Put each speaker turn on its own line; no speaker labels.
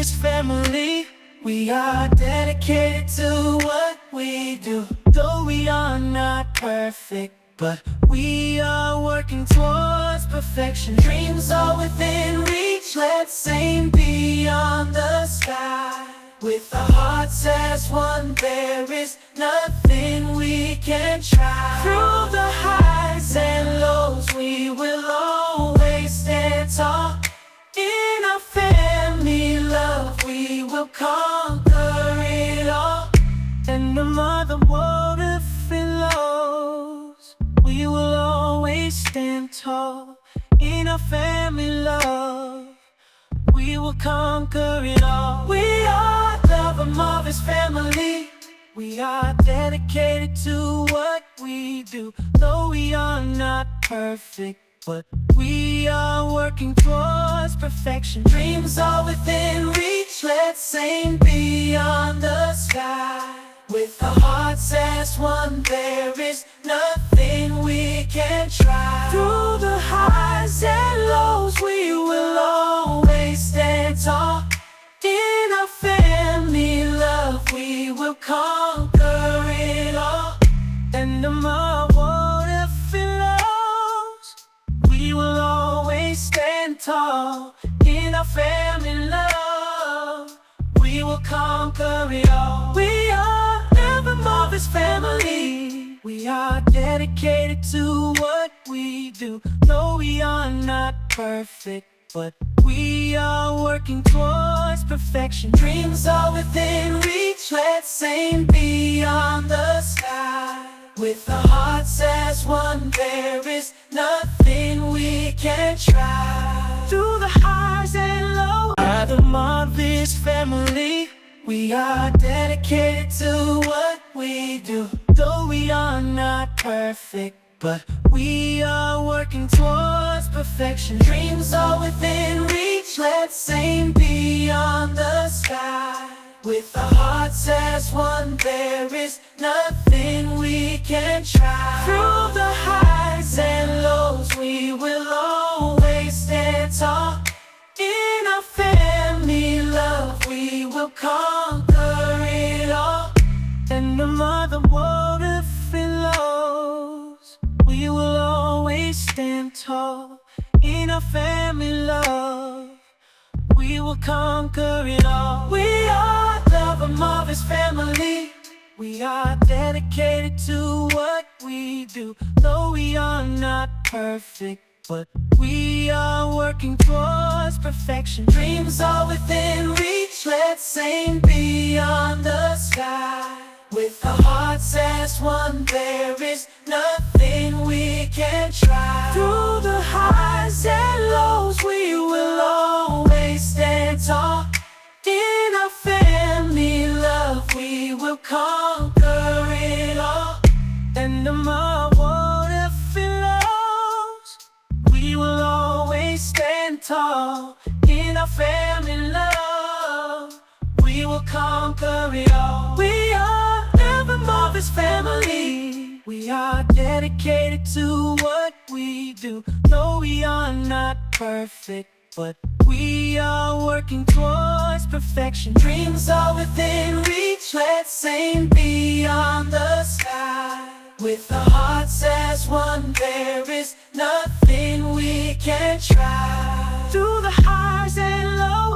this family. We are dedicated to what we do. Though we are not perfect, but we are working towards perfection. Dreams are within reach, let's aim beyond the sky. With our hearts as one, there is nothing we can't try. Through the highs and lows, we will always stand tall. In our family love, we will conquer it all. And no matter what if it lows, we will always stand tall. In our family love, we will conquer it all. We are the Marvel's family. We are dedicated to what we do. Though we are not perfect, but we are working towards perfection. Dreams are within reach, let's aim beyond the sky. With our hearts as one, there is nothing we can't try. Through the highs and lows, we will always stand tall. In our family love, we will conquer it all. And no matter what if it lows, we will always stand tall. In our family love, we will conquer it all. We are the Marvel's family. We are dedicated to what we do. Though we are not perfect, but we are working towards perfection. Dreams are within reach, let's aim beyond the sky. With our hearts as one, there is nothing we can't try. Through the highs and lows, we are the Marvel's family. We are dedicated to what we do. Though we are not perfect, but we are working towards perfection. Dreams are within reach, let's aim beyond the sky. With our hearts as one, there is nothing we can't try. Through the highs and lows, we will always stand tall. In our family love, we will conquer it all. And no matter what if it lows, we will always stand tall. In our family love, we will conquer it all. We are the Marvel's family. We are dedicated to what we do. Though we are not perfect, but we are working towards perfection. Dreams are within reach, let's aim beyond the sky. With our hearts as one, there is nothing we can't try. Through the highs and lows, we will always stand tall. In our family love, we will conquer it all. And no matter what if it lows, we will always stand tall. In our family love, we will conquer it all. We are the Marvel's family. We are dedicated to what we do. Though we are not perfect, but we are working towards perfection. Dreams are within reach, let's aim beyond the sky. With our hearts as one, there is nothing we can't try. Through the highs and lows,